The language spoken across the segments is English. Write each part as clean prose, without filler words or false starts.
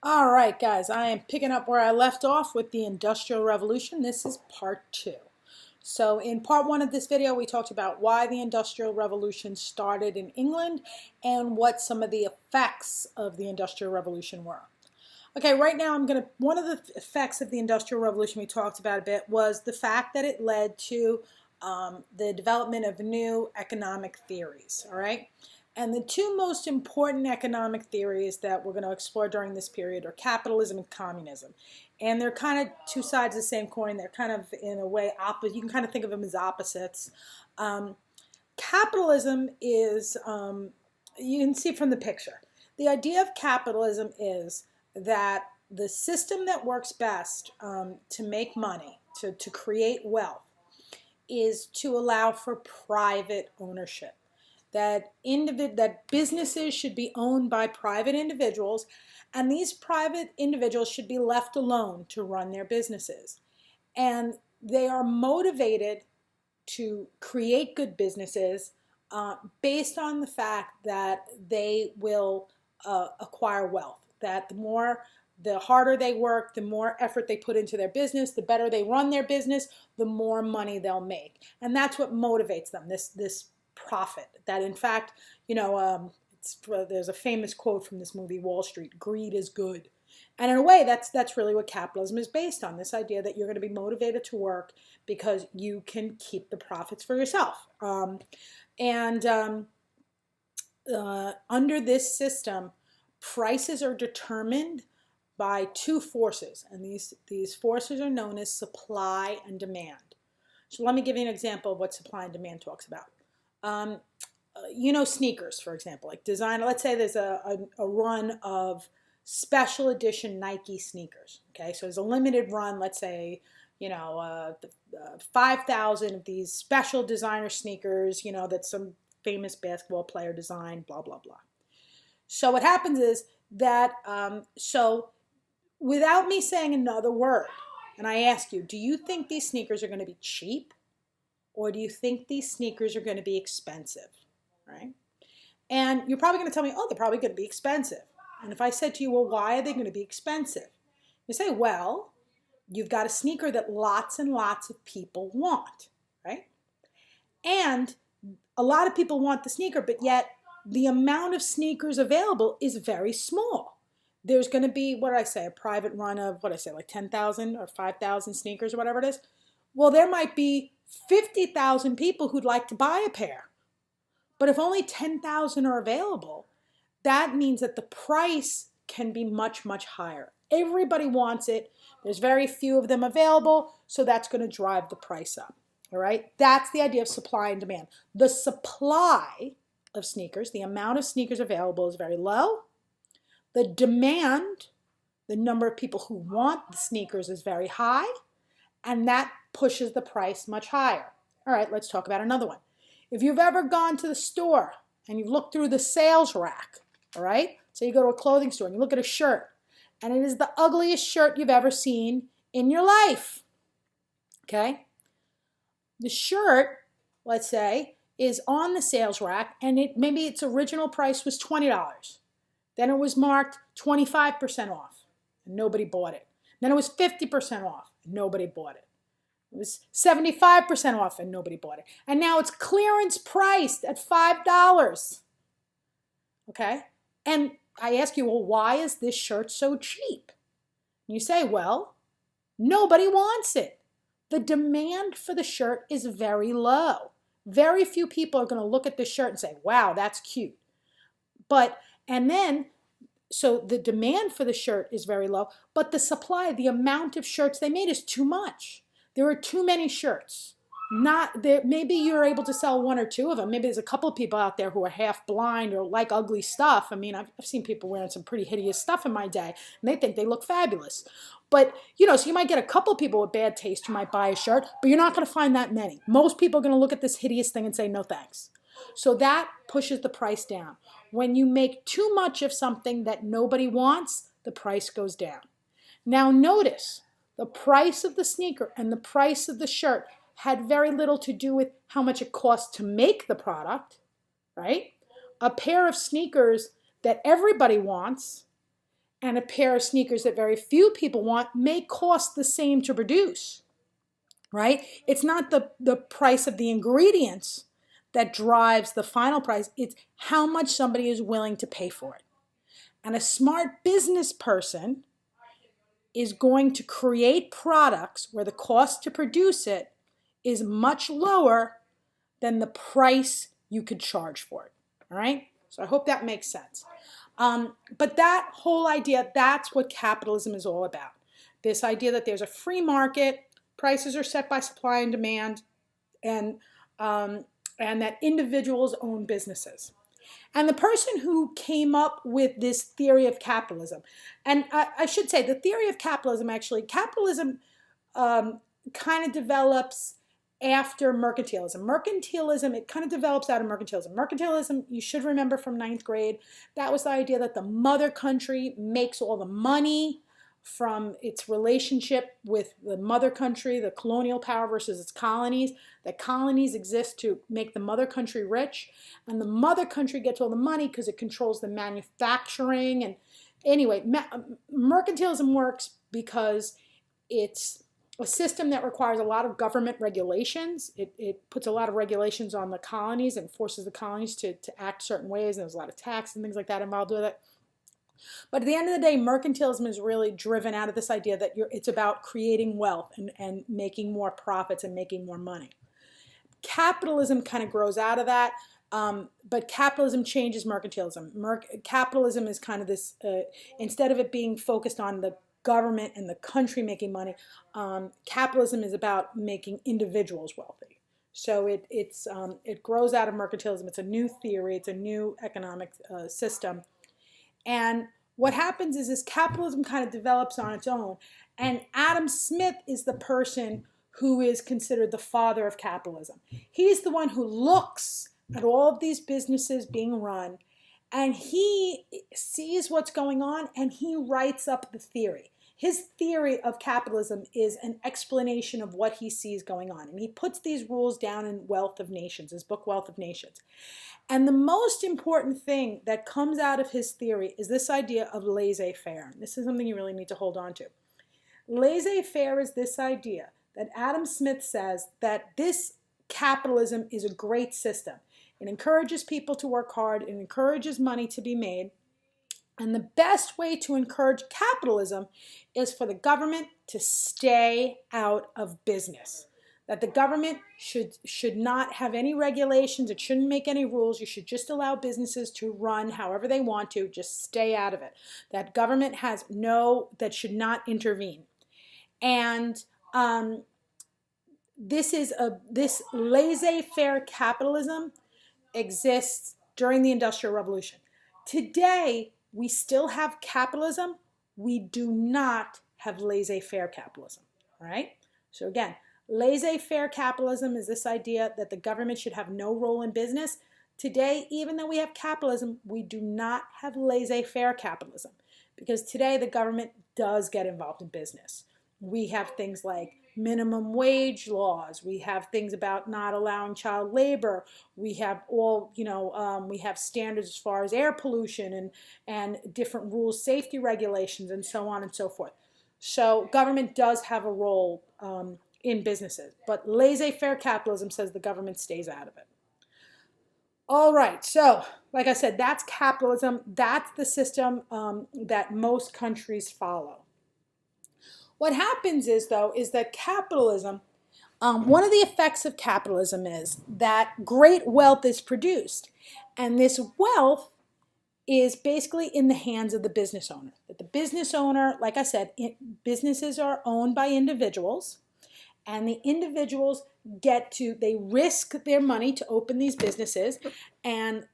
All right, guys, I am picking up where I left off with the Industrial Revolution. This is part two. So in part one of this video, we talked about why the Industrial Revolution started in England and what some of the effects of the Industrial Revolution were. Okay, right now one of the effects of the Industrial Revolution we talked about a bit was the fact that it led to the development of new economic theories, all right? And the two most important economic theories that we're going to explore during this period are capitalism and communism. And they're kind of two sides of the same coin. They're kind of, in a way, opposite. You can kind of think of them as opposites. Capitalism is, you can see from the picture, the idea of capitalism is that the system that works best to make money, to create wealth, is to allow for private ownership. That businesses should be owned by private individuals, and these private individuals should be left alone to run their businesses. And they are motivated to create good businesses based on the fact that they will acquire wealth. That the harder they work, the more effort they put into their business, the better they run their business, the more money they'll make. And that's what motivates them, this profit. That in fact, there's a famous quote from this movie, Wall Street, greed is good. And in a way, that's really what capitalism is based on, this idea that you're going to be motivated to work because you can keep the profits for yourself. Under this system, prices are determined by two forces, and these forces are known as supply and demand. So let me give you an example of what supply and demand talks about. Sneakers, for example, like design. Let's say there's a run of special edition Nike sneakers. Okay, so there's a limited run. Let's say 5,000 of these special designer sneakers. That some famous basketball player designed. Blah blah blah. So what happens is that without me saying another word, and I ask you, do you think these sneakers are going to be cheap? Or do you think these sneakers are going to be expensive, right? And you're probably going to tell me, oh, they're probably going to be expensive. And if I said to you, well, why are they going to be expensive? You say, well, you've got a sneaker that lots and lots of people want, right? And a lot of people want the sneaker, but yet the amount of sneakers available is very small. There's going to be, what did I say, a private run of, like 10,000 or 5,000 sneakers or whatever it is. Well, there might be 50,000 people who'd like to buy a pair. But if only 10,000 are available, that means that the price can be much, much higher. Everybody wants it. There's very few of them available, so that's going to drive the price up. All right? That's the idea of supply and demand. The supply of sneakers, the amount of sneakers available, is very low. The demand, the number of people who want the sneakers, is very high. And that pushes the price much higher. All right, let's talk about another one. If you've ever gone to the store and you've looked through the sales rack, all right? So you go to a clothing store and you look at a shirt, and it is the ugliest shirt you've ever seen in your life, okay? The shirt, let's say, is on the sales rack, and maybe its original price was $20. Then it was marked 25% off, and nobody bought it. Then it was 50% off, and nobody bought it. It was 75% off, and nobody bought it. And now it's clearance priced at $5. Okay? And I ask you, well, why is this shirt so cheap? And you say, well, nobody wants it. The demand for the shirt is very low. Very few people are going to look at this shirt and say, wow, that's cute. So the demand for the shirt is very low, but the supply, the amount of shirts they made is too much. There are too many shirts. Maybe you're able to sell one or two of them. Maybe there's a couple of people out there who are half blind or like ugly stuff. I mean, I've seen people wearing some pretty hideous stuff in my day, and they think they look fabulous. But, so you might get a couple of people with bad taste who might buy a shirt, but you're not going to find that many. Most people are going to look at this hideous thing and say, no thanks. So that pushes the price down. When you make too much of something that nobody wants, the price goes down. Now notice, the price of the sneaker and the price of the shirt had very little to do with how much it cost to make the product, right? A pair of sneakers that everybody wants and a pair of sneakers that very few people want may cost the same to produce, right? It's not the price of the ingredients that drives the final price. It's how much somebody is willing to pay for it. And a smart business person is going to create products where the cost to produce it is much lower than the price you could charge for it. All right? So I hope that makes sense. But that whole idea, that's what capitalism is all about. This idea that there's a free market, prices are set by supply and demand, and that individuals own businesses. And the person who came up with this theory of capitalism, and I should say the theory of capitalism, actually, capitalism kind of develops after mercantilism. Mercantilism, it kind of develops out of mercantilism. Mercantilism, you should remember from 9th grade, that was the idea that the mother country makes all the money from its relationship with the mother country, the colonial power versus its colonies. That colonies exist to make the mother country rich, and the mother country gets all the money because it controls the manufacturing. And anyway, mercantilism works because it's a system that requires a lot of government regulations. It puts a lot of regulations on the colonies and forces the colonies to act certain ways, and there's a lot of tax and things like that involved with it. But at the end of the day, mercantilism is really driven out of this idea that it's about creating wealth and making more profits and making more money. Capitalism kind of grows out of that, but capitalism changes mercantilism. Capitalism is kind of this, instead of it being focused on the government and the country making money, capitalism is about making individuals wealthy. So it grows out of mercantilism. It's a new theory. It's a new economic system. And what happens is capitalism kind of develops on its own. And Adam Smith is the person who is considered the father of capitalism. He's the one who looks at all of these businesses being run, and he sees what's going on, and he writes up the theory. His theory of capitalism is an explanation of what he sees going on. And he puts these rules down in Wealth of Nations, his book Wealth of Nations. And the most important thing that comes out of his theory is this idea of laissez-faire. This is something you really need to hold on to. Laissez-faire is this idea that Adam Smith says that this capitalism is a great system. It encourages people to work hard. It encourages money to be made. And the best way to encourage capitalism is for the government to stay out of business. That the government should not have any regulations. It shouldn't make any rules. You should just allow businesses to run however they want to. Just stay out of it. That government that should not intervene. And this laissez-faire capitalism exists during the Industrial Revolution. Today, we still have capitalism. We do not have laissez-faire capitalism. All right? So again, laissez-faire capitalism is this idea that the government should have no role in business. Today, even though we have capitalism, we do not have laissez-faire capitalism because today the government does get involved in business. We have things like minimum wage laws. We have things about not allowing child labor. We have we have standards as far as air pollution and different rules, safety regulations, and so on and so forth. So government does have a role in businesses, but laissez-faire capitalism says the government stays out of it. All right, so like I said, that's capitalism. That's the system that most countries follow. What happens is that capitalism, one of the effects of capitalism is that great wealth is produced. And this wealth is basically in the hands of the business owner. That the business owner, like I said, businesses are owned by individuals. And the individuals they risk their money to open these businesses. And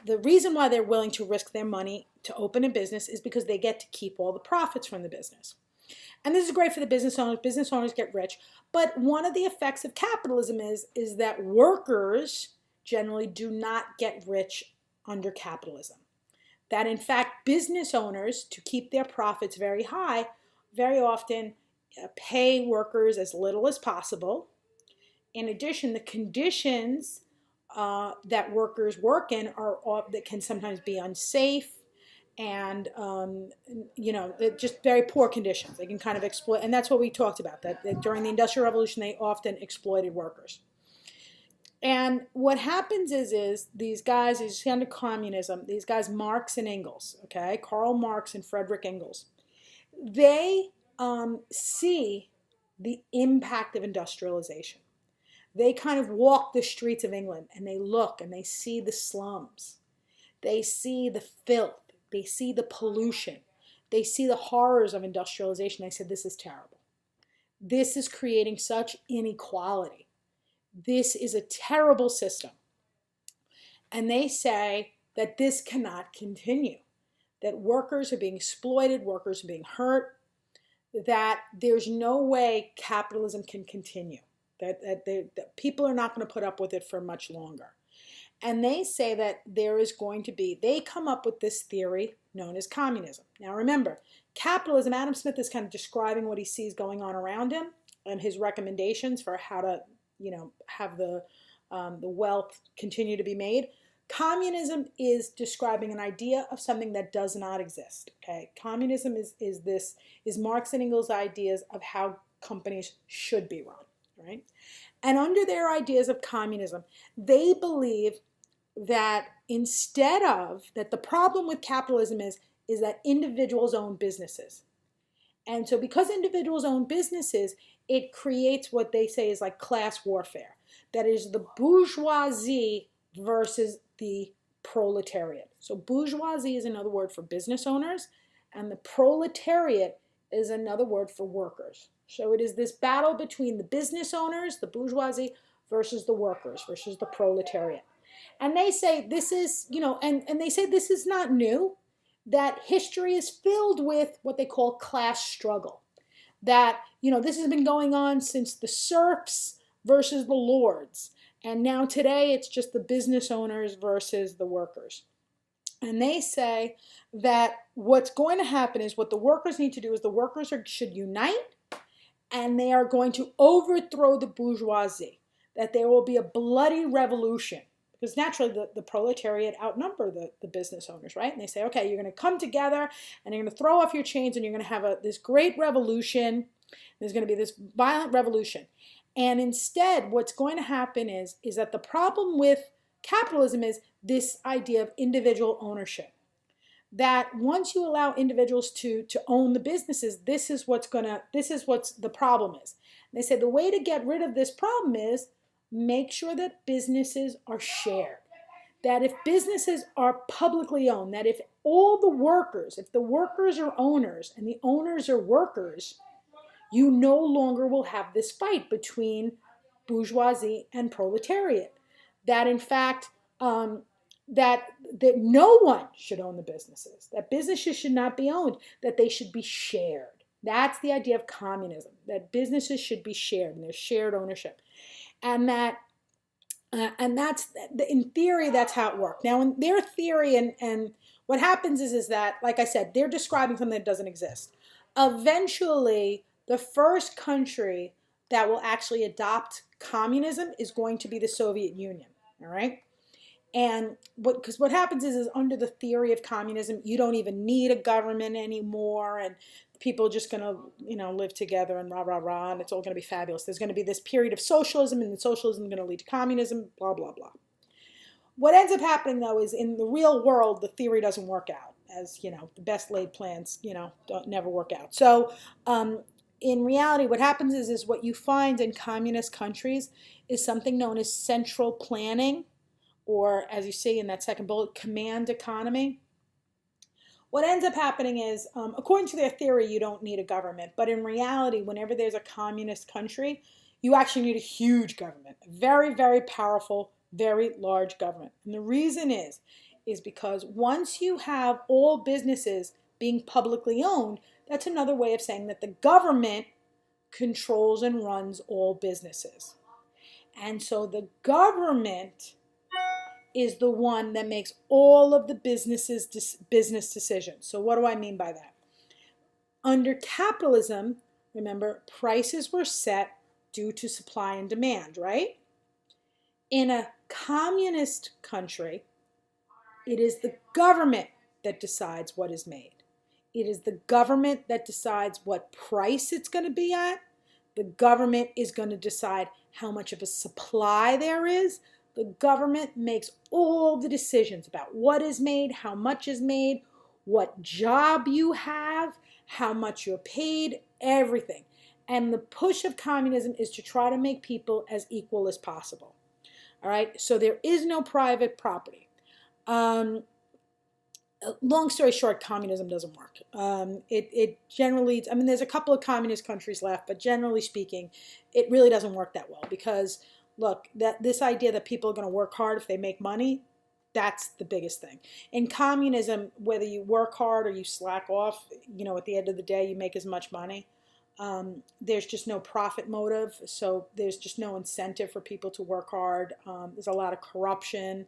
the reason why they're willing to risk their money to open a business is because they get to keep all the profits from the business. And this is great for the business owners. Business owners get rich. But one of the effects of capitalism is that workers generally do not get rich under capitalism. That in fact, business owners, to keep their profits very high, very often pay workers as little as possible. In addition, the conditions that workers work in that can sometimes be unsafe, and just very poor conditions. They can kind of exploit, and that's what we talked about, that during the Industrial Revolution they often exploited workers. And what happens is these guys, as you see under communism, these guys, Marx and Engels, okay, Karl Marx and Friedrich Engels, they see the impact of industrialization. They kind of walk the streets of England and they look and they see the slums. They see the filth. They see the pollution. They see the horrors of industrialization. They said, this is terrible. This is creating such inequality. This is a terrible system. And they say that this cannot continue, that workers are being exploited, workers are being hurt, that there's no way capitalism can continue, that people are not going to put up with it for much longer. And they say that there is going to be, they come up with this theory known as communism. Now remember, capitalism, Adam Smith is kind of describing what he sees going on around him and his recommendations for how to have the wealth continue to be made. Communism is describing an idea of something that does not exist. Okay, communism is Marx and Engels' ideas of how companies should be run, right? And under their ideas of communism, they believe that instead of that, the problem with capitalism is that individuals own businesses. And so because individuals own businesses, it creates what they say is like class warfare. That is the bourgeoisie versus the proletariat. So bourgeoisie is another word for business owners, and the proletariat is another word for workers. So it is this battle between the business owners, the bourgeoisie, versus the workers, versus the proletariat. And they say this is, and they say this is not new, that history is filled with what they call class struggle. That, this has been going on since the serfs versus the lords. And now today it's just the business owners versus the workers. And they say that what's going to happen is what the workers need to do is the workers should unite, and they are going to overthrow the bourgeoisie, that there will be a bloody revolution. Because naturally the proletariat outnumber the business owners, right? And they say, okay, you're going to come together and you're going to throw off your chains and you're going to have this great revolution. There's going to be this violent revolution. And instead, what's going to happen is that the problem with capitalism is this idea of individual ownership. That once you allow individuals to own the businesses, this is what the problem is. And they say the way to get rid of this problem is make sure that businesses are shared. That if businesses are publicly owned, that if the workers are owners and the owners are workers, you no longer will have this fight between bourgeoisie and proletariat. That in fact, that no one should own the businesses, that businesses should not be owned, that they should be shared. That's the idea of communism, that businesses should be shared and there's shared ownership. And that's in theory, that's how it worked. Now, in their theory, and what happens is that, like I said, they're describing something that doesn't exist. Eventually, the first country that will actually adopt communism is going to be the Soviet Union. All right. And because what happens is under the theory of communism, you don't even need a government anymore, and people are just going to, live together and rah, rah, rah, and it's all going to be fabulous. There's going to be this period of socialism, and socialism is going to lead to communism, blah, blah, blah. What ends up happening, though, is in the real world, the theory doesn't work out. As, the best laid plans, never work out. So in reality, what happens is what you find in communist countries is something known as central planning, or as you see in that second bullet, command economy. What ends up happening is, according to their theory, you don't need a government. But in reality, whenever there's a communist country, you actually need a huge government, a very, very powerful, very large government. And the reason is because once you have all businesses being publicly owned, that's another way of saying that the government controls and runs all businesses. And so the government is the one that makes all of the business decisions. So what do I mean by that? Under capitalism, remember, prices were set due to supply and demand, right? In a communist country, it is the government that decides what is made. It is the government that decides what price it's going to be at. The government is going to decide how much of a supply there is. The government makes all the decisions about what is made, how much is made, what job you have, how much you're paid, everything. And the push of communism is to try to make people as equal as possible. All right, so there is no private property. Long story short, communism doesn't work. It generally, I mean, there's a couple of communist countries left, but generally speaking, it really doesn't work that well because, look, this idea that people are going to work hard if they make money, that's the biggest thing. In communism, whether you work hard or you slack off, at the end of the day, you make as much money. There's just no profit motive, so there's just no incentive for people to work hard. There's a lot of corruption.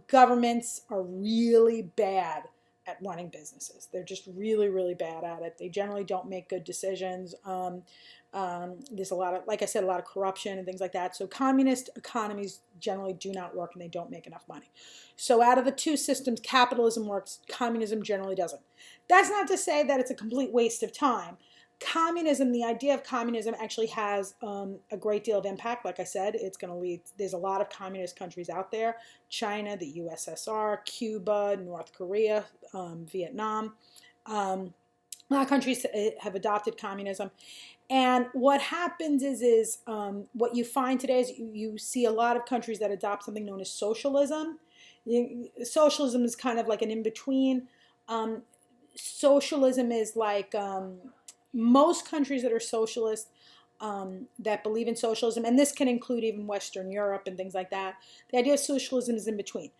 Governments are really bad at running businesses. They're just really, really bad at it. They generally don't make good decisions. There's a lot of, like I said, a lot of corruption and things like that. So communist economies generally do not work and they don't make enough money. So out of the two systems, capitalism works, communism generally doesn't. That's not to say that it's a complete waste of time. Communism, the idea of communism actually has a great deal of impact. Like I said, it's going to lead, there's a lot of communist countries out there. China, the USSR, Cuba, North Korea, Vietnam. A lot of countries have adopted communism. And what happens is what you find today is you see a lot of countries that adopt something known as socialism. Socialism is kind of like an in-between. Socialism is like most countries that are socialist, that believe in socialism, and this can include even Western Europe and things like that, the idea of socialism is in between.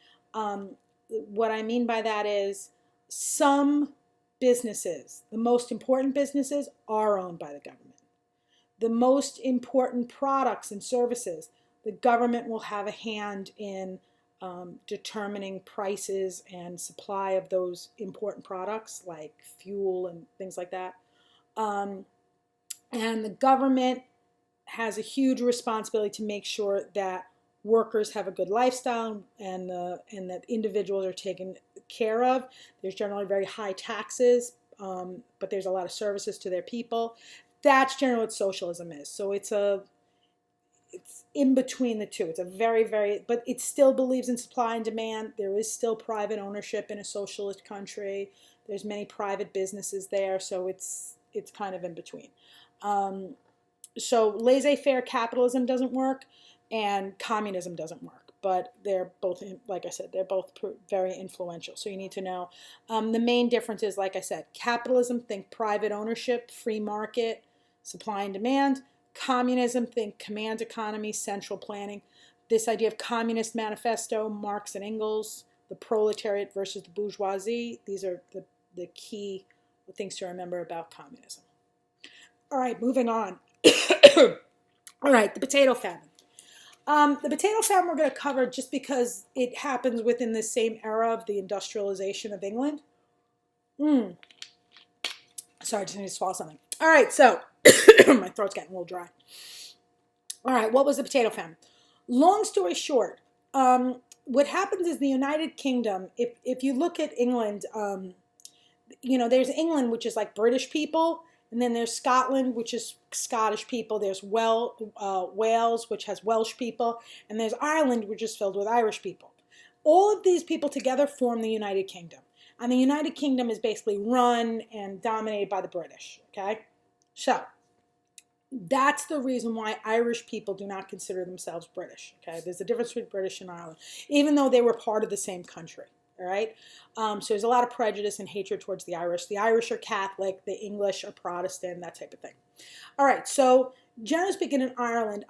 What I mean by that is some businesses, the most important businesses, are owned by the government. The most important products and services, the government will have a hand in determining prices and supply of those important products like fuel and things like that. And the government has a huge responsibility to make sure that workers have a good lifestyle and that individuals are taken care of. There's generally very high taxes, but there's a lot of services to their people. That's generally what socialism is. So it's in between the two. It's a very, but it still believes in supply and demand. There is still private ownership in a socialist country. There's many private businesses there, so it's kind of in between. So laissez-faire capitalism doesn't work, and communism doesn't work. But they're both, like I said, they're both very influential. So you need to know. The main difference is, like I said, capitalism, think private ownership, free market, supply and demand. Communism, think command economy, central planning. This idea of Communist Manifesto, Marx and Engels, the proletariat versus the bourgeoisie. These are the key things to remember about communism. All right, moving on. All right, the potato famine. The potato famine we're going to cover just because it happens within the same era of the industrialization of England. Sorry, I just need to swallow something. All right, so my throat's getting a little dry. All right, what was the potato famine? Long story short, what happens is the United Kingdom, if you look at England, there's England, which is like British people, and then there's Scotland, which is Scottish people. There's Wales, which has Welsh people, and there's Ireland, which is filled with Irish people. All of these people together form the United Kingdom. And the United Kingdom is basically run and dominated by the British, okay? So that's the reason why Irish people do not consider themselves British, okay? There's a difference between British and Ireland, even though they were part of the same country. All right, so there's a lot of prejudice and hatred towards the Irish. The Irish are Catholic, the English are Protestant, that type of thing. All right, so generally speaking, in Ireland,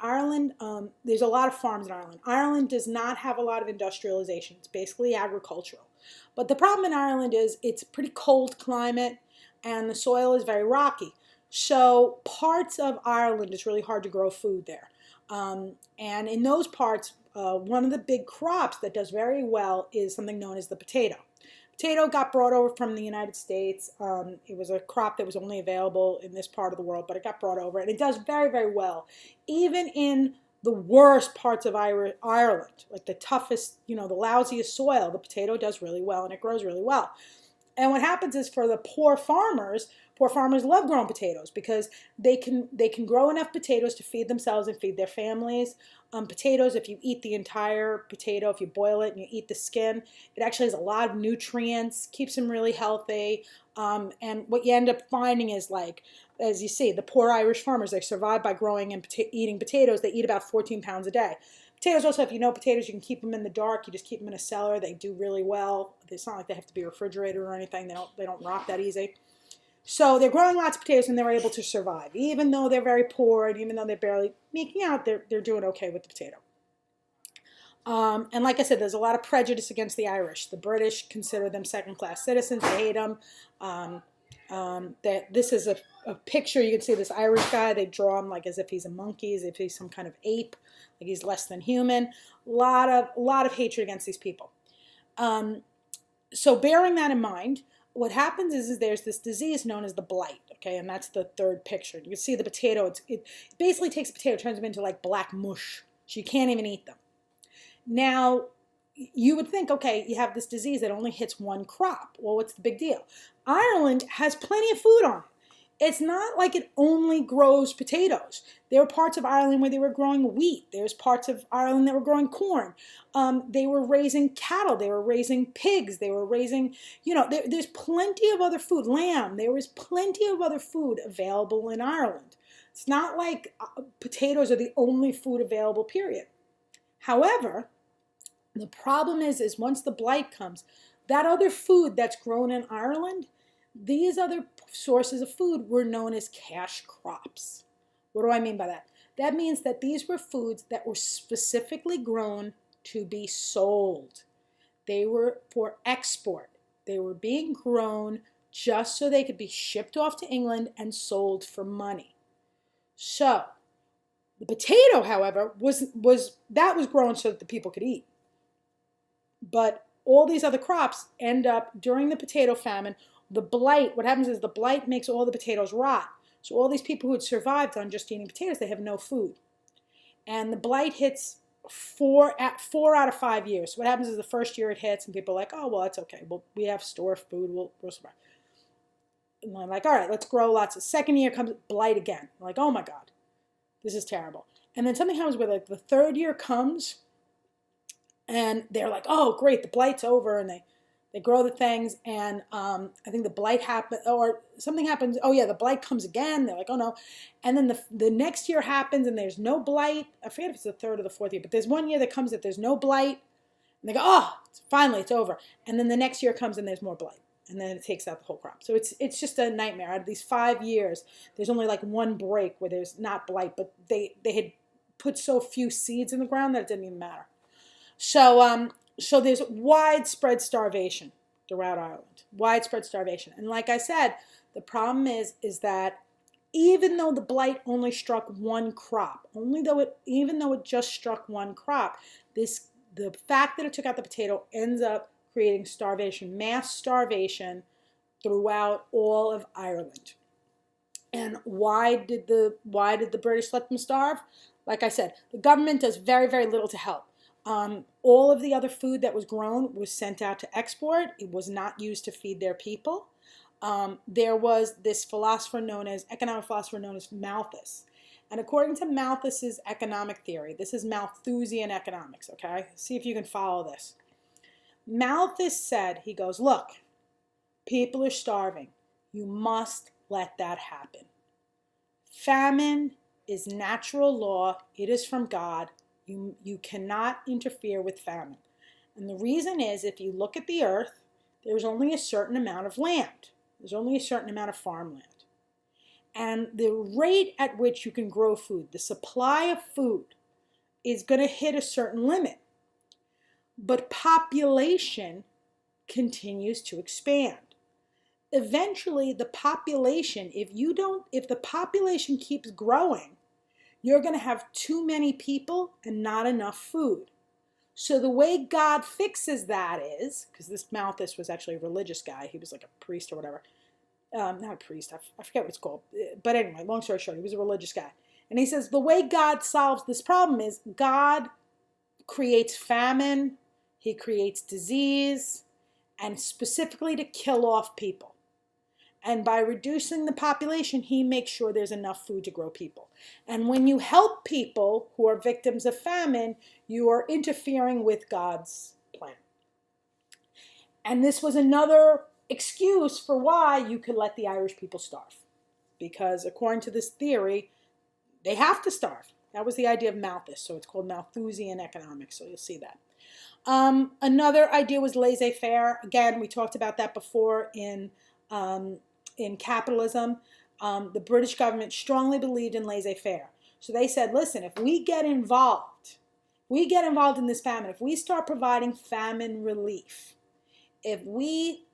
there's a lot of farms in Ireland. Ireland does not have a lot of industrialization. It's basically agricultural. But the problem in Ireland is it's a pretty cold climate and the soil is very rocky. So parts of Ireland, it's really hard to grow food there. And in those parts, one of the big crops that does very well is something known as the potato. Potato got brought over from the United States. It was a crop that was only available in this part of the world, but it got brought over, and it does very, very well. Even in the worst parts of Ireland, like the toughest, the lousiest soil, the potato does really well, and it grows really well. And what happens is for the poor farmers love growing potatoes because they can grow enough potatoes to feed themselves and feed their families. Potatoes, if you eat the entire potato, if you boil it and you eat the skin, it actually has a lot of nutrients, keeps them really healthy. And what you end up finding is, like, as you see, the poor Irish farmers, they survive by growing and eating potatoes. They eat about 14 pounds a day. Potatoes also, if you know potatoes, you can keep them in the dark. You just keep them in a cellar. They do really well. It's not like they have to be refrigerated or anything. They don't rot that easy. So they're growing lots of potatoes and they're able to survive. Even though they're very poor and even though they're barely making out, they're doing okay with the potato. And like I said, there's a lot of prejudice against the Irish. The British consider them second-class citizens. They hate them. This is a picture. You can see this Irish guy. They draw him like as if he's a monkey, as if he's some kind of ape, like he's less than human. A lot of hatred against these people. So bearing that in mind, what happens is there's this disease known as the blight, okay, and that's the third picture. You can see the potato. It basically takes a potato, turns them into like black mush, so you can't even eat them. Now, you would think, okay, you have this disease that only hits one crop. Well, what's the big deal? Ireland has plenty of food on it. It's not like it only grows potatoes. There were parts of Ireland where they were growing wheat. There's parts of Ireland that were growing corn. They were raising cattle. They were raising pigs. They were raising, there's plenty of other food. Lamb. There was plenty of other food available in Ireland. It's not like potatoes are the only food available, period. However, the problem is once the blight comes, that other food that's grown in Ireland, these other sources of food were known as cash crops. What do I mean by that? That means that these were foods that were specifically grown to be sold. They were for export. They were being grown just so they could be shipped off to England and sold for money. So, the potato, however, was grown so that the people could eat. But all these other crops end up, during the potato famine, the blight, what happens is the blight makes all the potatoes rot. So all these people who had survived on just eating potatoes, they have no food. And the blight hits four out of 5 years. So what happens is the first year it hits and people are like, oh, well, that's okay. We have store food. We'll survive. And I'm like, all right, let's grow lots. The second year comes blight again. I'm like, oh my God, this is terrible. And then something happens where like the third year comes and they're like, oh, great, the blight's over. And they grow the things, and I think the blight happens, or something happens. Oh yeah, the blight comes again. They're like, oh no. And then the next year happens, and there's no blight. I forget if it's the third or the fourth year, but there's one year that comes that there's no blight. And they go, oh, finally, it's over. And then the next year comes, and there's more blight. And then it takes out the whole crop. So it's just a nightmare. Out of these 5 years, there's only like one break where there's not blight, but they had put so few seeds in the ground that it didn't even matter. So there's widespread starvation throughout Ireland, widespread starvation. And like I said, the problem is that even though the blight only struck one crop, even though it just struck one crop, the fact that it took out the potato ends up creating starvation, mass starvation throughout all of Ireland. And why did the British let them starve? Like I said, the government does very, very little to help. All of the other food that was grown was sent out to export. It was not used to feed their people. There was this economic philosopher known as Malthus. And according to Malthus's economic theory, this is Malthusian economics, okay? See if you can follow this. Malthus said, he goes, look, people are starving. You must let that happen. Famine is natural law. It is from God. You cannot interfere with famine. And the reason is, if you look at the earth, there's only a certain amount of land. There's only a certain amount of farmland. And the rate at which you can grow food, the supply of food, is going to hit a certain limit. But population continues to expand. Eventually, the population, if the population keeps growing, you're going to have too many people and not enough food. So the way God fixes that is, because this Malthus was actually a religious guy. He was like a priest or whatever. Not a priest. I forget what it's called. But anyway, long story short, he was a religious guy. And he says the way God solves this problem is God creates famine. He creates disease. and specifically to kill off people. And by reducing the population, he makes sure there's enough food to grow people. And when you help people who are victims of famine, you are interfering with God's plan. And this was another excuse for why you could let the Irish people starve. Because according to this theory, they have to starve. That was the idea of Malthus. So it's called Malthusian economics. So you'll see that. Another idea was laissez-faire. Again, we talked about that before in Capitalism. The British government strongly believed in laissez-faire. So they said, listen, if we get involved in this famine, if we start providing famine relief, if we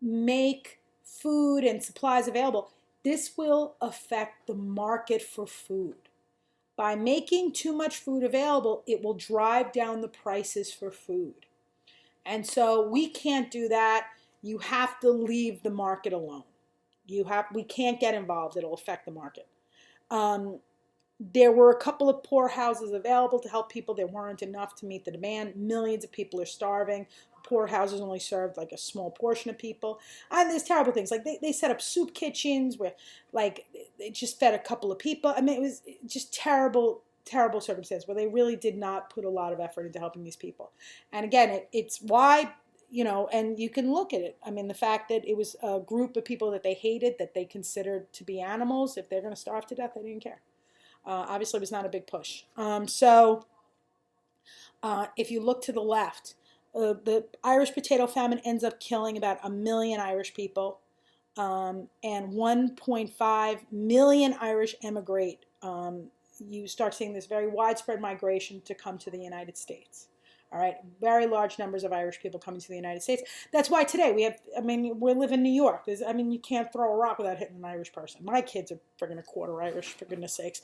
make food and supplies available, this will affect the market for food. By making too much food available, it will drive down the prices for food. And so we can't do that. You have to leave the market alone. We can't get involved. It'll affect the market. There were a couple of poorhouses available to help people. There weren't enough to meet the demand. Millions of people are starving. Poorhouses only served like a small portion of people. And there's terrible things. Like they set up soup kitchens where like they just fed a couple of people. I mean, it was just terrible circumstance where they really did not put a lot of effort into helping these people. And again, it's why, and you can look at it. I mean, the fact that it was a group of people that they hated, that they considered to be animals. If they're going to starve to death, they didn't care. Obviously, it was not a big push. If you look to the left, the Irish potato famine ends up killing about 1 million Irish people, and 1.5 million Irish emigrate. You start seeing this very widespread migration to come to the United States. All right, very large numbers of Irish people coming to the United States. That's why today we live in New York. You can't throw a rock without hitting an Irish person. My kids are friggin' a quarter Irish, for goodness sakes.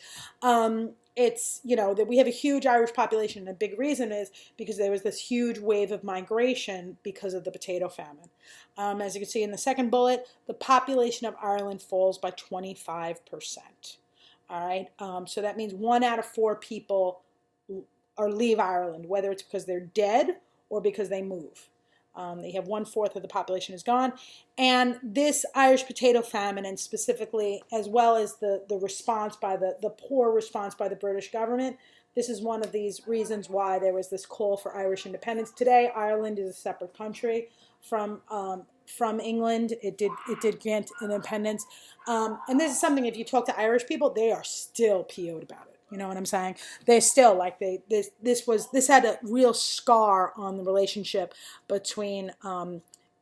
It's, that we have a huge Irish population, and a big reason is because there was this huge wave of migration because of the potato famine. As you can see in the second bullet, the population of Ireland falls by 25%. All right, so that means 1 out of 4 people or leave Ireland, whether it's because they're dead or because they move. They have 1/4 of the population is gone. And this Irish potato famine, and specifically, as well as the response by the poor response by the British government, this is one of these reasons why there was this call for Irish independence. Today, Ireland is a separate country from England. It did grant independence. And this is something, if you talk to Irish people, they are still PO'd about it. You know what I'm saying? They're still like this had a real scar on the relationship between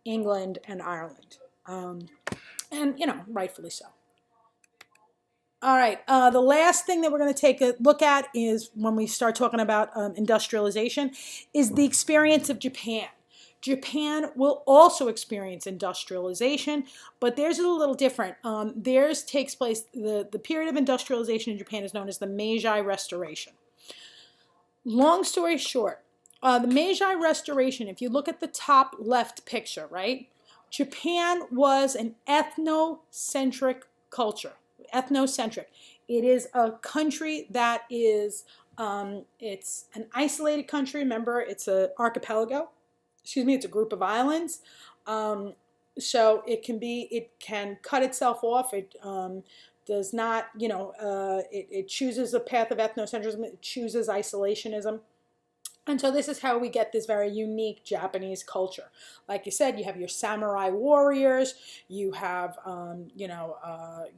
England and Ireland, and rightfully so. All right, the last thing that we're going to take a look at is when we start talking about industrialization, is the experience of Japan. Japan will also experience industrialization, but theirs is a little different. Theirs takes place, the period of industrialization in Japan is known as the Meiji Restoration. Long story short, the Meiji Restoration, if you look at the top left picture, right? Japan was an ethnocentric culture. Ethnocentric. It is a country that is, it's an isolated country. Remember, it's an archipelago. It's a group of islands. So it can cut itself off. It does not, it chooses a path of ethnocentrism. It chooses isolationism. And so this is how we get this very unique Japanese culture. Like you said, you have your samurai warriors, you have,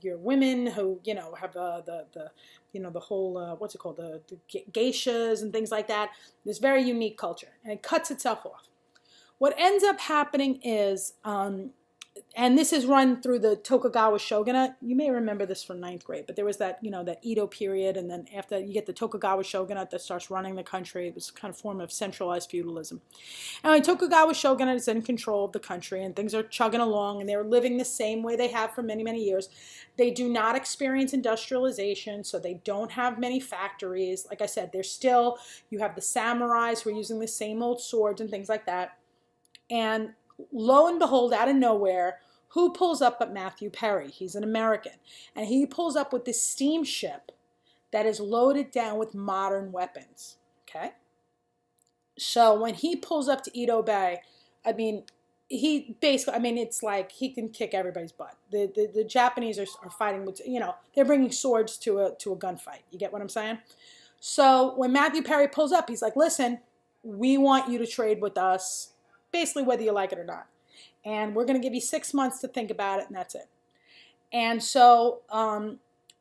your women who, have the whole, what's it called, the geishas and things like that. This very unique culture, and it cuts itself off. What ends up happening is, and this is run through the Tokugawa shogunate. You may remember this from 9th grade, but there was that, that Edo period, and then after you get the Tokugawa shogunate that starts running the country. It was kind of form of centralized feudalism. Anyway, Tokugawa shogunate is in control of the country, and things are chugging along, and they're living the same way they have for many, many years. They do not experience industrialization, so they don't have many factories. Like I said, you have the samurais who are using the same old swords and things like that. And lo and behold, out of nowhere, who pulls up but Matthew Perry? He's an American. And he pulls up with this steamship that is loaded down with modern weapons. Okay? So when he pulls up to Edo Bay, he basically, I mean, it's like he can kick everybody's butt. The Japanese are fighting with, they're bringing swords to a gunfight. You get what I'm saying? So when Matthew Perry pulls up, he's like, listen, we want you to trade with us, basically whether you like it or not. And we're going to give you 6 months to think about it, and that's it. And so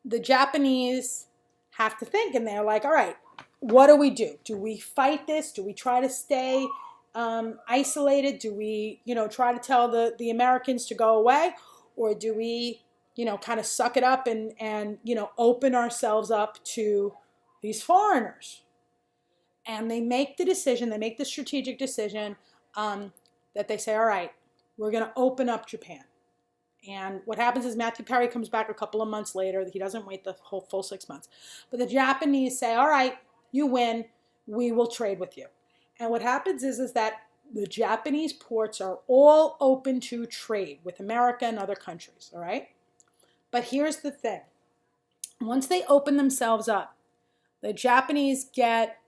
the Japanese have to think, and they're like, all right, what do we do? Do we fight this? Do we try to stay isolated? Do we, try to tell the Americans to go away? Or do we, kind of suck it up and open ourselves up to these foreigners? And they make the decision, they make the strategic decision that they say, all right, we're going to open up Japan. And what happens is Matthew Perry comes back a couple of months later. He doesn't wait the whole full 6 months. But the Japanese say, all right, you win. We will trade with you. And what happens is that the Japanese ports are all open to trade with America and other countries, all right? But here's the thing. Once they open themselves up, the Japanese get,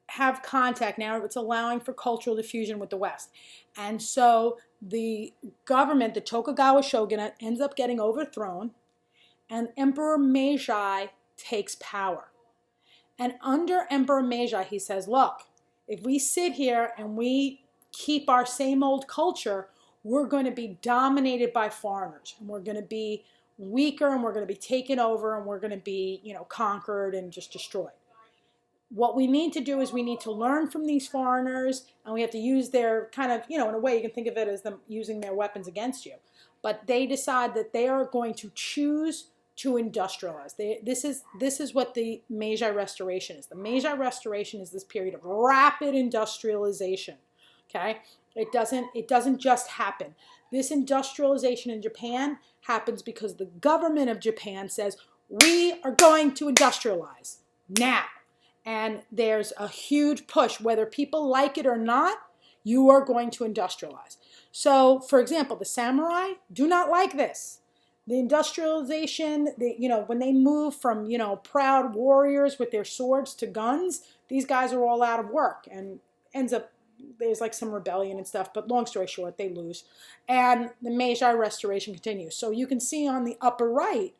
have contact. Now it's allowing for cultural diffusion with the West. And so the government, the Tokugawa shogunate, ends up getting overthrown, and Emperor Meiji takes power. And under Emperor Meiji, he says, look, if we sit here and we keep our same old culture, we're going to be dominated by foreigners, and we're going to be weaker, and we're going to be taken over, and we're going to be, conquered and just destroyed. What we need to do is we need to learn from these foreigners, and we have to use their kind of, in a way you can think of it as them using their weapons against you. But they decide that they are going to choose to industrialize. This is what the Meiji Restoration is. The Meiji Restoration is this period of rapid industrialization. Okay? It doesn't just happen. This industrialization in Japan happens because the government of Japan says, we are going to industrialize now. And there's a huge push, whether people like it or not, you are going to industrialize. So, for example, the samurai do not like this. The industrialization, when they move from, proud warriors with their swords to guns, these guys are all out of work, and ends up, there's like some rebellion and stuff, but long story short, they lose. And the Meiji Restoration continues. So you can see on the upper right,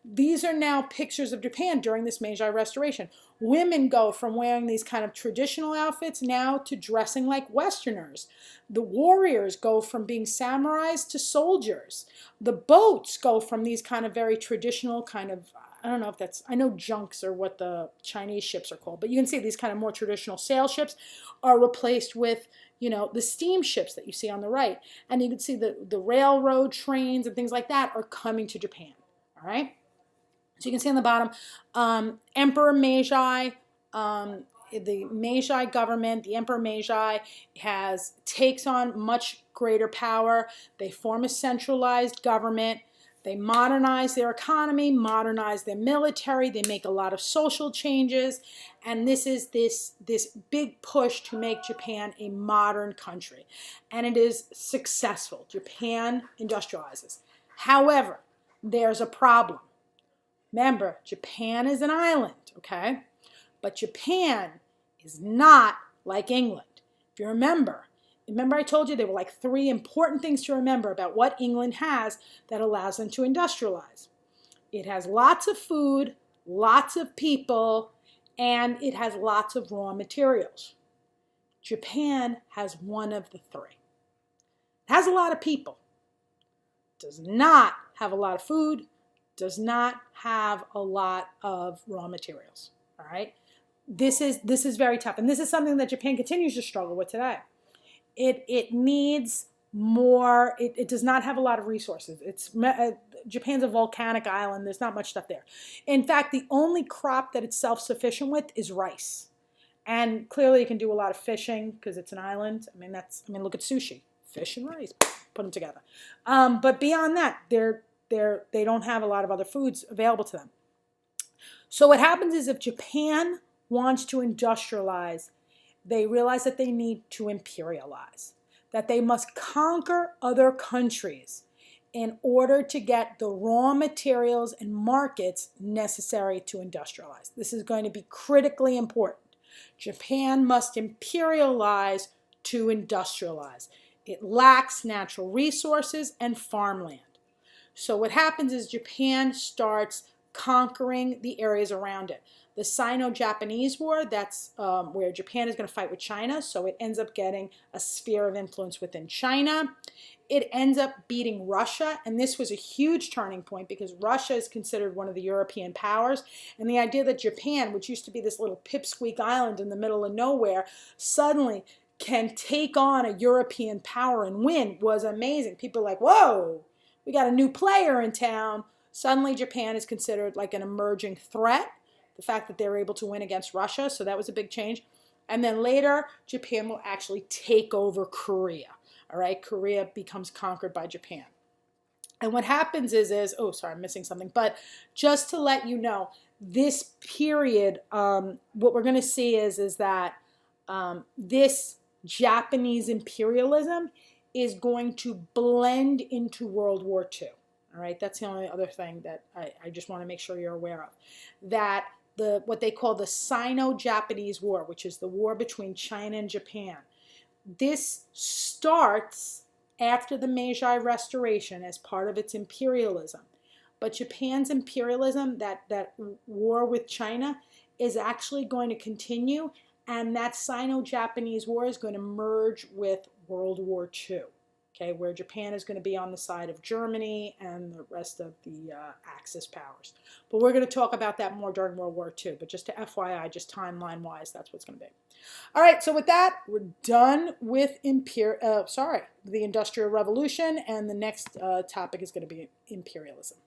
these are now pictures of Japan during this Meiji Restoration. Women go from wearing these kind of traditional outfits now to dressing like Westerners. The warriors go from being samurais to soldiers. The boats go from these kind of very traditional kind of, I don't know if that's, I know junks are what the Chinese ships are called, but you can see these kind of more traditional sail ships are replaced with, the steamships that you see on the right. And you can see the railroad trains and things like that are coming to Japan, all right? So you can see on the bottom, Emperor Meiji, the Meiji government, the Emperor Meiji takes on much greater power. They form a centralized government. They modernize their economy, modernize their military. They make a lot of social changes. And this is this big push to make Japan a modern country. And it is successful. Japan industrializes. However, there's a problem. Remember, Japan is an island, okay? But Japan is not like England. If you remember I told you there were like 3 important things to remember about what England has that allows them to industrialize. It has lots of food, lots of people, and it has lots of raw materials. Japan has one of the 3. It has a lot of people, does not have a lot of food, does not have a lot of raw materials, all right? This is very tough, and this is something that Japan continues to struggle with today. It needs more, it does not have a lot of resources. Japan's a volcanic island, there's not much stuff there. In fact, the only crop that it's self-sufficient with is rice. And clearly it can do a lot of fishing because it's an island. I mean, look at sushi, fish and rice, put them together. But beyond that, they don't have a lot of other foods available to them. So what happens is if Japan wants to industrialize, they realize that they need to imperialize, that they must conquer other countries in order to get the raw materials and markets necessary to industrialize. This is going to be critically important. Japan must imperialize to industrialize. It lacks natural resources and farmland. So what happens is Japan starts conquering the areas around it. The Sino-Japanese War, that's where Japan is going to fight with China, so it ends up getting a sphere of influence within China. It ends up beating Russia, and this was a huge turning point because Russia is considered one of the European powers, and the idea that Japan, which used to be this little pipsqueak island in the middle of nowhere, suddenly can take on a European power and win was amazing. People are like, whoa, we got a new player in town. Suddenly Japan is considered like an emerging threat, the fact that they were able to win against Russia, so that was a big change. And then later, Japan will actually take over Korea. All right, Korea becomes conquered by Japan. And what happens is oh, sorry, I'm missing something. But just to let you know, this period, what we're going to see is that this Japanese imperialism is going to blend into World War II. All right, that's the only other thing that I just want to make sure you're aware of. That what they call the Sino-Japanese War, which is the war between China and Japan, this starts after the Meiji Restoration as part of its imperialism. But Japan's imperialism, that war with China, is actually going to continue, and that Sino-Japanese War is going to merge with World War II. Okay, where Japan is going to be on the side of Germany and the rest of the Axis powers. But we're going to talk about that more during World War II. But just to FYI, just timeline-wise, that's what's going to be. All right, so with that, we're done with the Industrial Revolution, and the next topic is going to be imperialism.